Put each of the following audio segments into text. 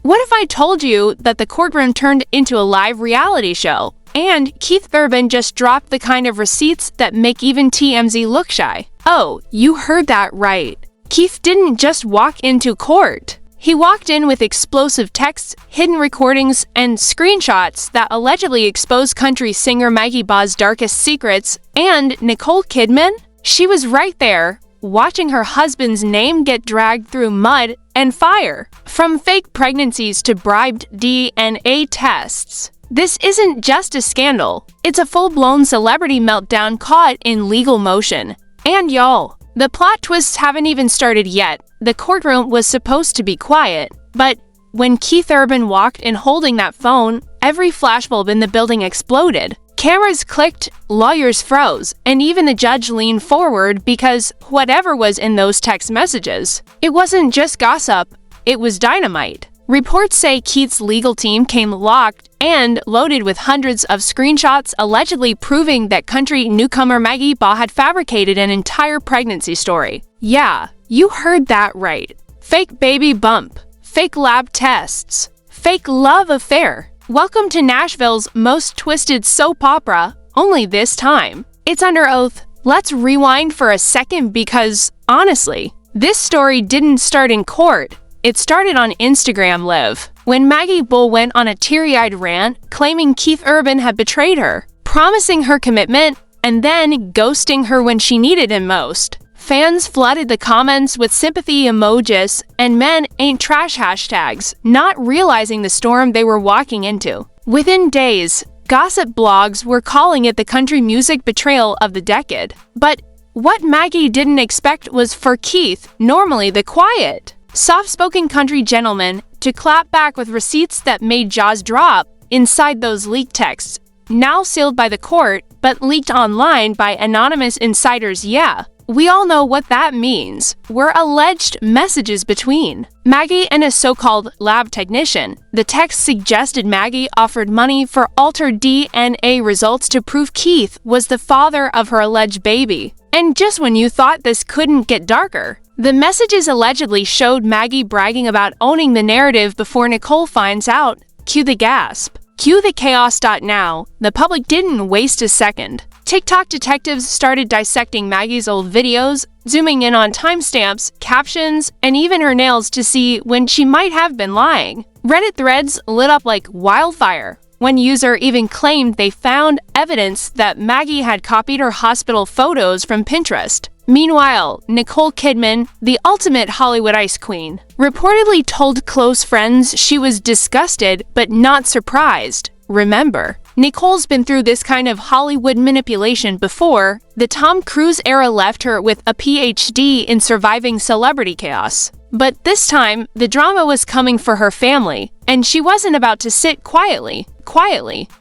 What if I told you that the courtroom turned into a live reality show? And Keith Urban just dropped the kind of receipts that make even TMZ look shy. Oh, you heard that right. Keith didn't just walk into court. He walked in with explosive texts, hidden recordings, and screenshots that allegedly expose country singer Maggie Baugh's darkest secrets. And Nicole Kidman? She was right there, watching her husband's name get dragged through mud and fire. From fake pregnancies to bribed DNA tests. This isn't just a scandal. It's a full-blown celebrity meltdown caught in legal motion. And y'all, the plot twists haven't even started yet. The courtroom was supposed to be quiet, but when Keith Urban walked in holding that phone, every flashbulb in the building exploded. Cameras clicked, lawyers froze, and even the judge leaned forward because whatever was in those text messages, it wasn't just gossip, it was dynamite. Reports say Keith's legal team came locked and loaded with hundreds of screenshots allegedly proving that country newcomer Maggie Baugh had fabricated an entire pregnancy story. Yeah, you heard that right. Fake baby bump, fake lab tests, fake love affair. Welcome to Nashville's most twisted soap opera, only this time. It's under oath. Let's rewind for a second because, honestly, this story didn't start in court. It started on Instagram Live, when Maggie Baugh went on a teary-eyed rant claiming Keith Urban had betrayed her, promising her commitment, and then ghosting her when she needed him most. Fans flooded the comments with sympathy emojis and men ain't trash hashtags, not realizing the storm they were walking into. Within days, gossip blogs were calling it the country music betrayal of the decade. But what Maggie didn't expect was for Keith, normally the quiet, soft-spoken country gentleman, to clap back with receipts that made jaws drop inside those leaked texts, now sealed by the court, but leaked online by anonymous insiders. Yeah, we all know what that means. Were alleged messages between Maggie and a so-called lab technician. The text suggested Maggie offered money for altered DNA results to prove Keith was the father of her alleged baby. And just when you thought this couldn't get darker, the messages allegedly showed Maggie bragging about owning the narrative before Nicole finds out. Cue the gasp. Cue the chaos. Now, the public didn't waste a second. TikTok detectives started dissecting Maggie's old videos, zooming in on timestamps, captions, and even her nails to see when she might have been lying. Reddit threads lit up like wildfire. One user even claimed they found evidence that Maggie had copied her hospital photos from Pinterest. Meanwhile, Nicole Kidman, the ultimate Hollywood ice queen, reportedly told close friends she was disgusted but not surprised. Remember, Nicole's been through this kind of Hollywood manipulation before. The Tom Cruise era left her with a PhD in surviving celebrity chaos. But this time, the drama was coming for her family, and she wasn't about to sit quietly.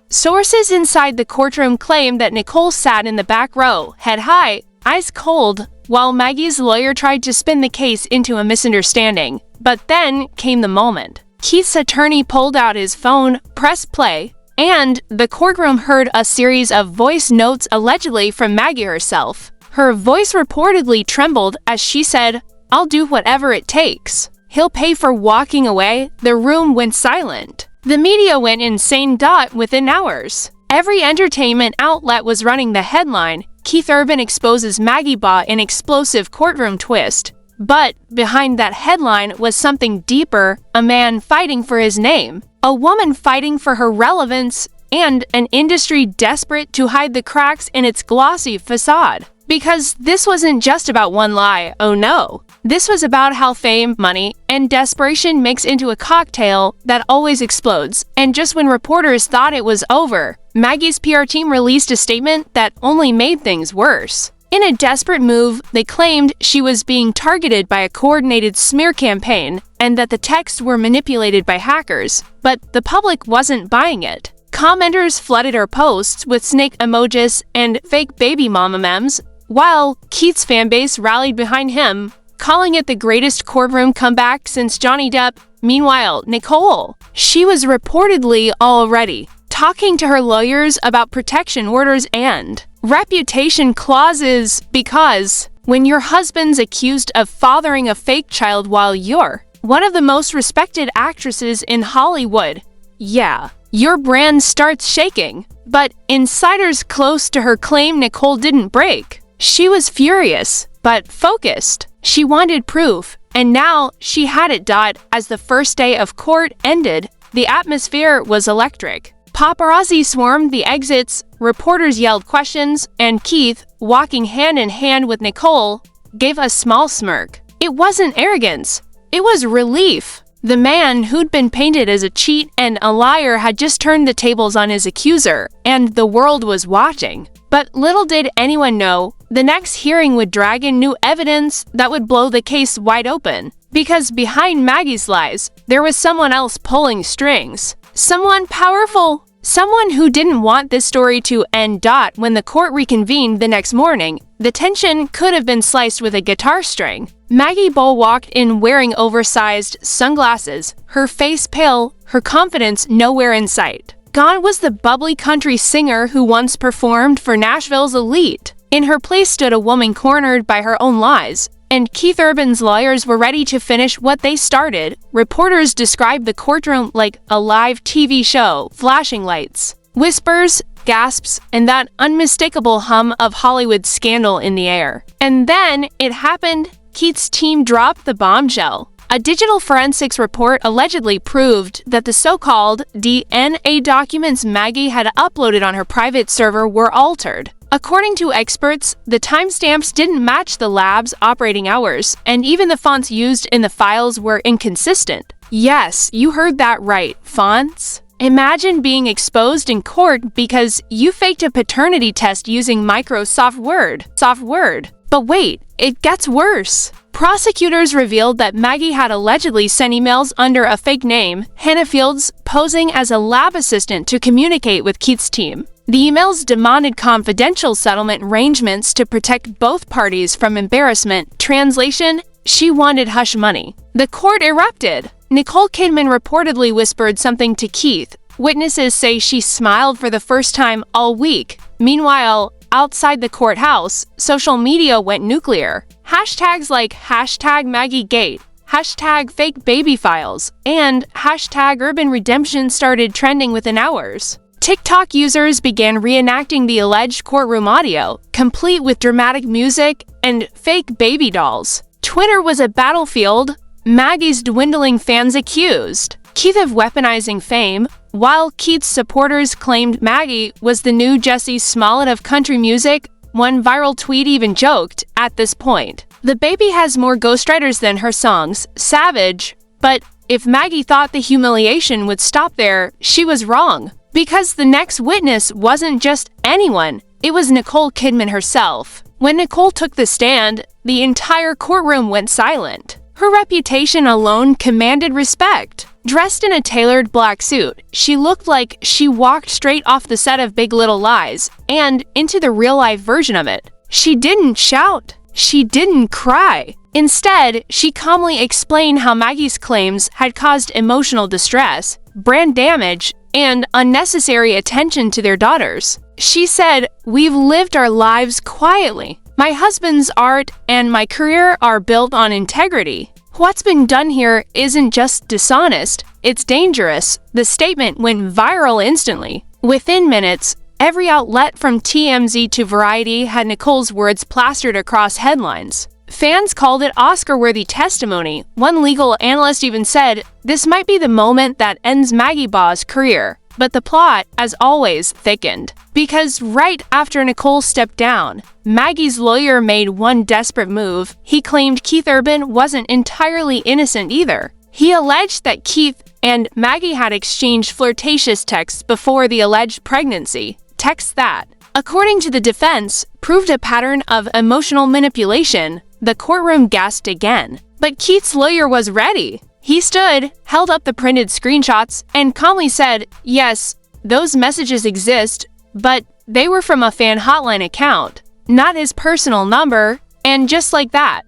Sources inside the courtroom claim that Nicole sat in the back row, head high, ice cold, while Maggie's lawyer tried to spin the case into a misunderstanding. But then came the moment. Keith's attorney pulled out his phone, pressed play, and the courtroom heard a series of voice notes allegedly from Maggie herself. Her voice reportedly trembled as she said, "I'll do whatever it takes. He'll pay for walking away." The room went silent. The media went insane. Within hours, every entertainment outlet was running the headline, "Keith Urban exposes Maggie Baugh in explosive courtroom twist." But behind that headline was something deeper, a man fighting for his name, a woman fighting for her relevance, and an industry desperate to hide the cracks in its glossy facade. Because this wasn't just about one lie, oh no. This was about how fame, money, and desperation mix into a cocktail that always explodes. And just when reporters thought it was over, Maggie's PR team released a statement that only made things worse. In a desperate move, they claimed she was being targeted by a coordinated smear campaign and that the texts were manipulated by hackers. But the public wasn't buying it. Commenters flooded her posts with snake emojis and fake baby mama memes, while Keith's fanbase rallied behind him, calling it the greatest courtroom comeback since Johnny Depp. Meanwhile, Nicole, she was reportedly already talking to her lawyers about protection orders and reputation clauses because when your husband's accused of fathering a fake child while you're one of the most respected actresses in Hollywood. Yeah, your brand starts shaking. But insiders close to her claim Nicole didn't break. She was furious, but focused. She wanted proof, and now she had it. As the first day of court ended, the atmosphere was electric. Paparazzi swarmed the exits, reporters yelled questions, and Keith, walking hand in hand with Nicole, gave a small smirk. It wasn't arrogance. It was relief. The man who'd been painted as a cheat and a liar had just turned the tables on his accuser, and the world was watching. But little did anyone know, the next hearing would drag in new evidence that would blow the case wide open. Because behind Maggie's lies, there was someone else pulling strings. Someone powerful. Someone who didn't want this story to end. When the court reconvened the next morning, the tension could have been sliced with a guitar string. Maggie Baugh walked in wearing oversized sunglasses, her face pale, her confidence nowhere in sight. Gone was the bubbly country singer who once performed for Nashville's elite. In her place stood a woman cornered by her own lies, and Keith Urban's lawyers were ready to finish what they started. Reporters described the courtroom like a live TV show, flashing lights, whispers, gasps, and that unmistakable hum of Hollywood scandal in the air. And then it happened. Keith's team dropped the bombshell. A digital forensics report allegedly proved that the so-called DNA documents Maggie had uploaded on her private server were altered. According to experts, the timestamps didn't match the lab's operating hours, and even the fonts used in the files were inconsistent. Yes, you heard that right, fonts. Imagine being exposed in court because you faked a paternity test using Microsoft Word. But wait, it gets worse. Prosecutors revealed that Maggie had allegedly sent emails under a fake name, Hannah Fields, posing as a lab assistant to communicate with Keith's team. The emails demanded confidential settlement arrangements to protect both parties from embarrassment. Translation: she wanted hush money. The court erupted. Nicole Kidman reportedly whispered something to Keith. Witnesses say she smiled for the first time all week. Meanwhile, outside the courthouse, social media went nuclear. Hashtags like #MaggieGate, #FakeBabyFiles, and #UrbanRedemption started trending within hours. TikTok users began reenacting the alleged courtroom audio, complete with dramatic music and fake baby dolls. Twitter was a battlefield. Maggie's dwindling fans accused Keith of weaponizing fame, while Keith's supporters claimed Maggie was the new Jussie Smollett of country music. One viral tweet even joked, "At this point, the baby has more ghostwriters than her songs, savage." But if Maggie thought the humiliation would stop there, she was wrong. Because the next witness wasn't just anyone, it was Nicole Kidman herself. When Nicole took the stand, the entire courtroom went silent. Her reputation alone commanded respect. Dressed in a tailored black suit, she looked like she walked straight off the set of Big Little Lies and into the real-life version of it. She didn't shout. She didn't cry. Instead, she calmly explained how Maggie's claims had caused emotional distress, brand damage, and unnecessary attention to their daughters. She said, "We've lived our lives quietly. My husband's art and my career are built on integrity. What's been done here isn't just dishonest, it's dangerous." The statement went viral instantly. Within minutes, every outlet from TMZ to Variety had Nicole's words plastered across headlines. Fans called it Oscar-worthy testimony. One legal analyst even said, "This might be the moment that ends Maggie Baugh's career." But the plot, as always, thickened. Because right after Nicole stepped down, Maggie's lawyer made one desperate move. He claimed Keith Urban wasn't entirely innocent either. He alleged that Keith and Maggie had exchanged flirtatious texts before the alleged pregnancy. Texts that, according to the defense, proved a pattern of emotional manipulation. The courtroom gasped again. But Keith's lawyer was ready. He stood, held up the printed screenshots, and calmly said, "Yes, those messages exist, but they were from a fan hotline account, not his personal number." And just like that,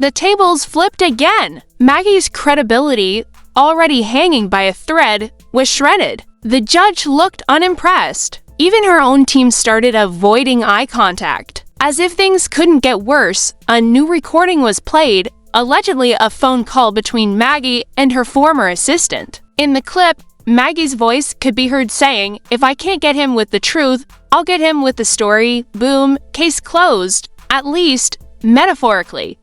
the tables flipped again. Maggie's credibility, already hanging by a thread, was shredded. The judge looked unimpressed. Even her own team started avoiding eye contact. As if things couldn't get worse, a new recording was played, allegedly a phone call between Maggie and her former assistant. In the clip, Maggie's voice could be heard saying, "If I can't get him with the truth, I'll get him with the story. Boom, case closed." At least, metaphorically.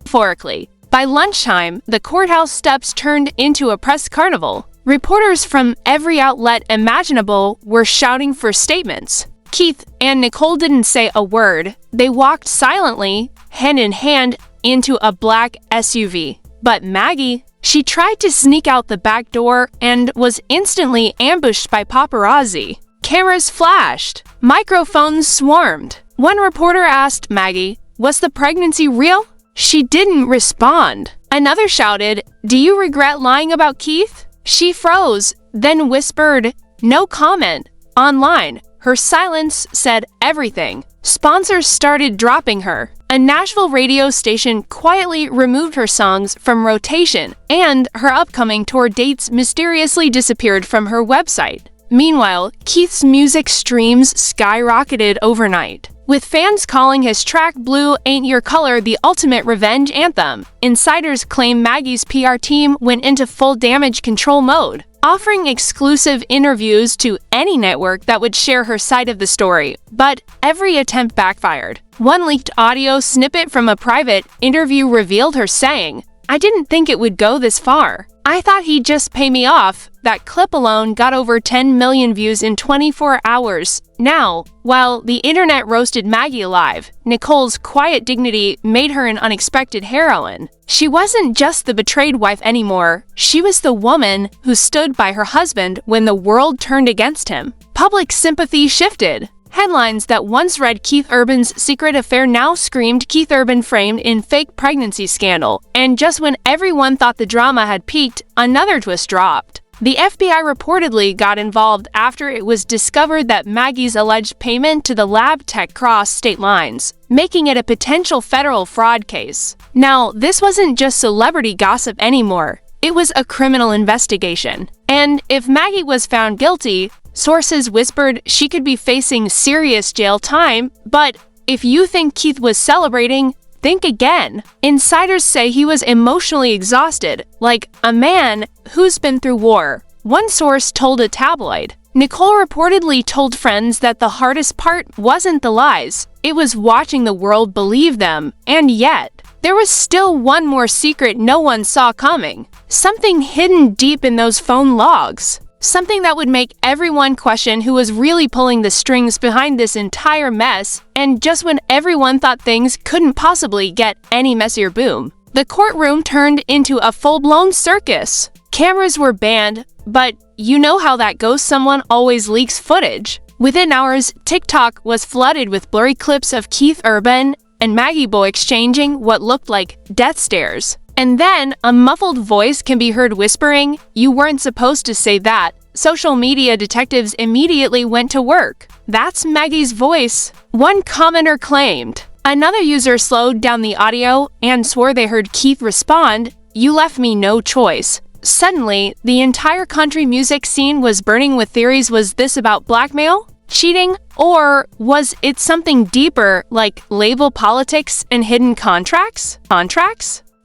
By lunchtime, the courthouse steps turned into a press carnival. Reporters from every outlet imaginable were shouting for statements. Keith and Nicole didn't say a word. They walked silently, hand in hand, into a black SUV. But Maggie, she tried to sneak out the back door and was instantly ambushed by paparazzi. Cameras flashed. Microphones swarmed. One reporter asked Maggie, "Was the pregnancy real?" She didn't respond. Another shouted, "Do you regret lying about Keith?" She froze, then whispered, "No comment." Online, her silence said everything. Sponsors started dropping her. A Nashville radio station quietly removed her songs from rotation, and her upcoming tour dates mysteriously disappeared from her website. Meanwhile, Keith's music streams skyrocketed overnight, with fans calling his track Blue Ain't Your Color the ultimate revenge anthem. Insiders claim Maggie's PR team went into full damage control mode, offering exclusive interviews to any network that would share her side of the story, but every attempt backfired. One leaked audio snippet from a private interview revealed her saying, "I didn't think it would go this far. I thought he'd just pay me off." That clip alone got over 10 million views in 24 hours. Now, while the internet roasted Maggie alive, Nicole's quiet dignity made her an unexpected heroine. She wasn't just the betrayed wife anymore. She was the woman who stood by her husband when the world turned against him. Public sympathy shifted. Headlines that once read Keith Urban's secret affair now screamed Keith Urban framed in fake pregnancy scandal. And just when everyone thought the drama had peaked, another twist dropped. The FBI reportedly got involved after it was discovered that Maggie's alleged payment to the lab tech crossed state lines, making it a potential federal fraud case. Now, this wasn't just celebrity gossip anymore. It was a criminal investigation. And if Maggie was found guilty, sources whispered she could be facing serious jail time. But if you think Keith was celebrating, think again. Insiders say he was emotionally exhausted, like a man who's been through war. One source told a tabloid. Nicole reportedly told friends that the hardest part wasn't the lies, it was watching the world believe them. And yet, there was still one more secret no one saw coming. Something hidden deep in those phone logs. Something that would make everyone question who was really pulling the strings behind this entire mess, and just when everyone thought things couldn't possibly get any messier, boom. The courtroom turned into a full-blown circus. Cameras were banned, but you know how that goes, someone always leaks footage. Within hours, TikTok was flooded with blurry clips of Keith Urban and Maggie Baugh exchanging what looked like death stares. And then, a muffled voice can be heard whispering, "You weren't supposed to say that." Social media detectives immediately went to work. "That's Maggie's voice," one commenter claimed. Another user slowed down the audio and swore they heard Keith respond, "You left me no choice." Suddenly, the entire country music scene was burning with theories. Was this about blackmail? Cheating? Or was it something deeper, like label politics and hidden contracts?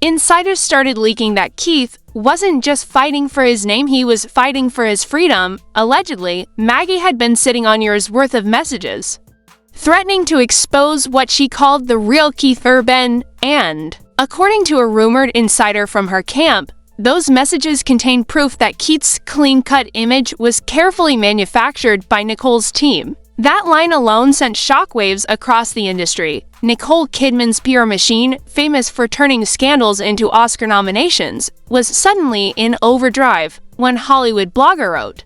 Insiders started leaking that Keith wasn't just fighting for his name, he was fighting for his freedom. Allegedly, Maggie had been sitting on years' worth of messages, threatening to expose what she called the real Keith Urban, and, according to a rumored insider from her camp, those messages contained proof that Keith's clean-cut image was carefully manufactured by Nicole's team. That line alone sent shockwaves across the industry. Nicole Kidman's PR machine, famous for turning scandals into Oscar nominations, was suddenly in overdrive when Hollywood Blogger wrote,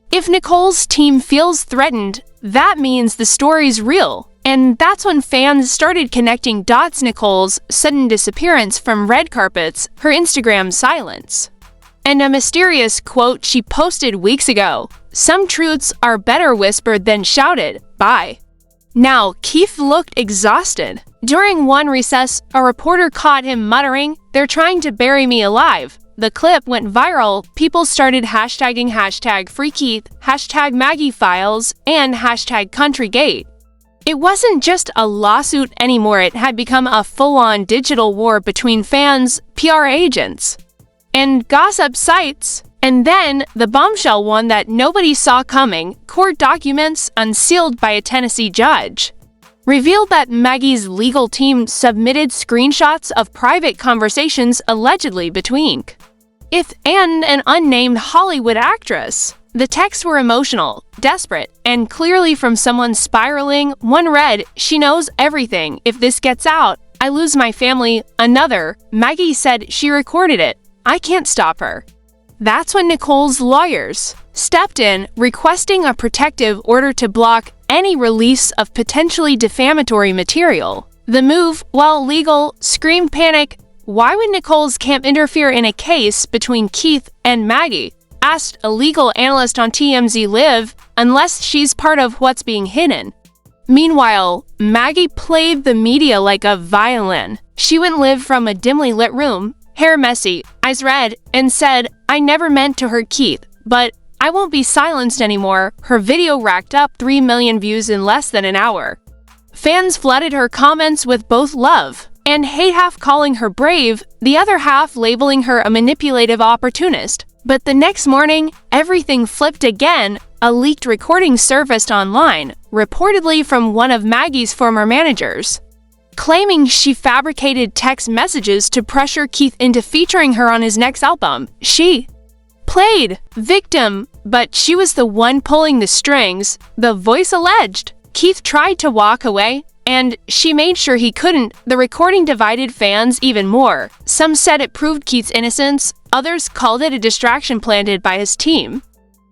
"If Nicole's team feels threatened, that means the story's real." And that's when fans started connecting dots. Nicole's sudden disappearance from red carpets, her Instagram silence, and a mysterious quote she posted weeks ago. "Some truths are better whispered than shouted. Bye." Now, Keith looked exhausted. During one recess, a reporter caught him muttering, "They're trying to bury me alive." The clip went viral. People started hashtagging #FreeKeith, #MaggieFiles, and #CountryGate. It wasn't just a lawsuit anymore, it had become a full-on digital war between fans, PR agents, and gossip sites. And then, the bombshell one that nobody saw coming, court documents unsealed by a Tennessee judge revealed that Maggie's legal team submitted screenshots of private conversations allegedly between Keith and an unnamed Hollywood actress. The texts were emotional, desperate, and clearly from someone spiraling. One read, "She knows everything. If this gets out, I lose my family." Another, "Maggie said she recorded it. I can't stop her." That's when Nicole's lawyers stepped in, requesting a protective order to block any release of potentially defamatory material. The move, while legal, screamed panic. Why would Nicole's camp interfere in a case between Keith and Maggie? Asked a legal analyst on TMZ Live, unless she's part of what's being hidden. Meanwhile, Maggie played the media like a violin. She wouldn't live from a dimly lit room, hair messy, eyes red, and said, "I never meant to hurt Keith, but I won't be silenced anymore." Her video racked up 3 million views in less than an hour. Fans flooded her comments with both love and hate, half calling her brave, the other half labeling her a manipulative opportunist. But the next morning, everything flipped again. A leaked recording surfaced online, reportedly from one of Maggie's former managers, claiming she fabricated text messages to pressure Keith into featuring her on his next album. She played victim, but she was the one pulling the strings, the voice alleged. Keith tried to walk away, and she made sure he couldn't. The recording divided fans even more. Some said it proved Keith's innocence, others called it a distraction planted by his team.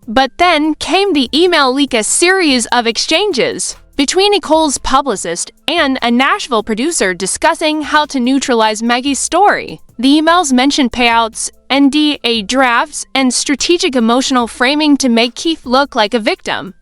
But then came the email leak, a series of exchanges between Nicole's publicist and a Nashville producer discussing how to neutralize Maggie's story. The emails mentioned payouts, NDA drafts, and strategic emotional framing to make Keith look like a victim.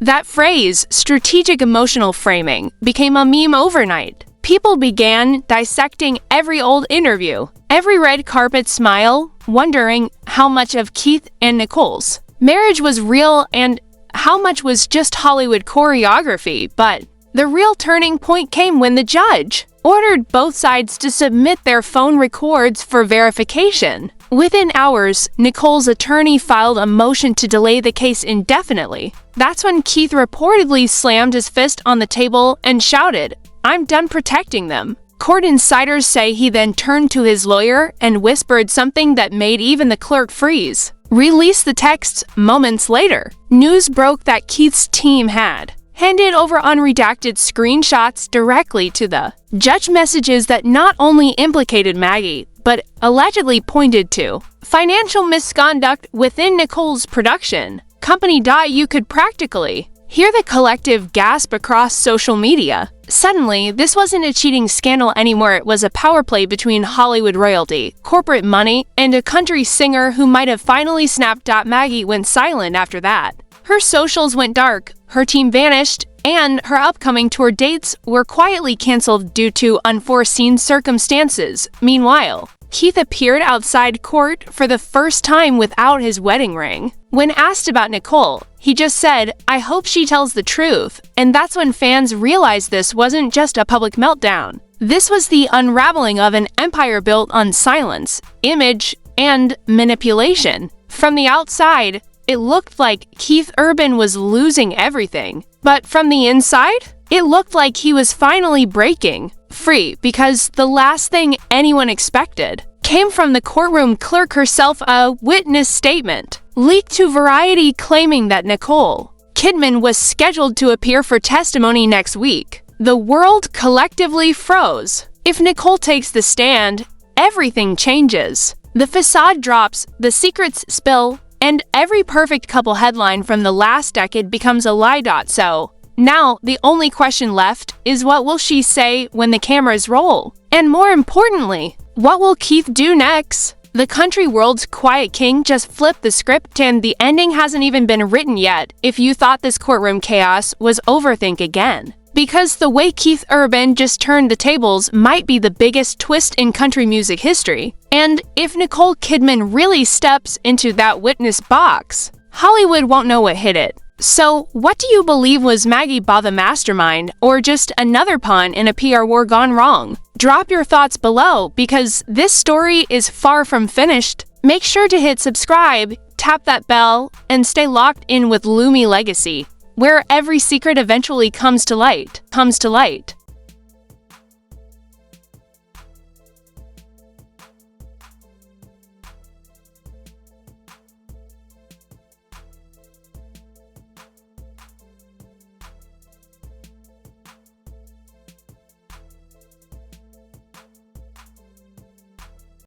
That phrase, strategic emotional framing, became a meme overnight. People began dissecting every old interview, every red carpet smile, wondering how much of Keith and Nicole's marriage was real and how much was just Hollywood choreography. But the real turning point came when the judge ordered both sides to submit their phone records for verification. Within hours, Nicole's attorney filed a motion to delay the case indefinitely. That's when Keith reportedly slammed his fist on the table and shouted, "I'm done protecting them." Court insiders say he then turned to his lawyer and whispered something that made even the clerk freeze. Released the texts moments later. News broke that Keith's team had handed over unredacted screenshots directly to the judge, messages that not only implicated Maggie, but allegedly pointed to financial misconduct within Nicole's production company. You could practically hear the collective gasp across social media. Suddenly, this wasn't a cheating scandal anymore. It was a power play between Hollywood royalty, corporate money, and a country singer who might have finally snapped. Maggie went silent after that. Her socials went dark, her team vanished, and her upcoming tour dates were quietly canceled due to unforeseen circumstances. Meanwhile, Keith appeared outside court for the first time without his wedding ring. When asked about Nicole, he just said, "I hope she tells the truth." And that's when fans realized this wasn't just a public meltdown. This was the unraveling of an empire built on silence, image, and manipulation. From the outside, it looked like Keith Urban was losing everything. But from the inside, it looked like he was finally breaking free, because the last thing anyone expected came from the courtroom clerk herself, a witness statement leaked to Variety claiming that Nicole Kidman was scheduled to appear for testimony next week. The world collectively froze. If Nicole takes the stand, everything changes. The facade drops, the secrets spill, and every perfect couple headline from the last decade becomes a lie. So now, the only question left is, what will she say when the cameras roll? And more importantly, what will Keith do next? The country world's quiet king just flipped the script, and the ending hasn't even been written yet. If you thought this courtroom chaos was over, think again. Because the way Keith Urban just turned the tables might be the biggest twist in country music history. And if Nicole Kidman really steps into that witness box, Hollywood won't know what hit it. So, what do you believe was Maggie Baugh the mastermind, or just another pawn in a PR war gone wrong? Drop your thoughts below, because this story is far from finished. Make sure to hit subscribe, tap that bell, and stay locked in with Lumi Legacy, where every secret eventually comes to light.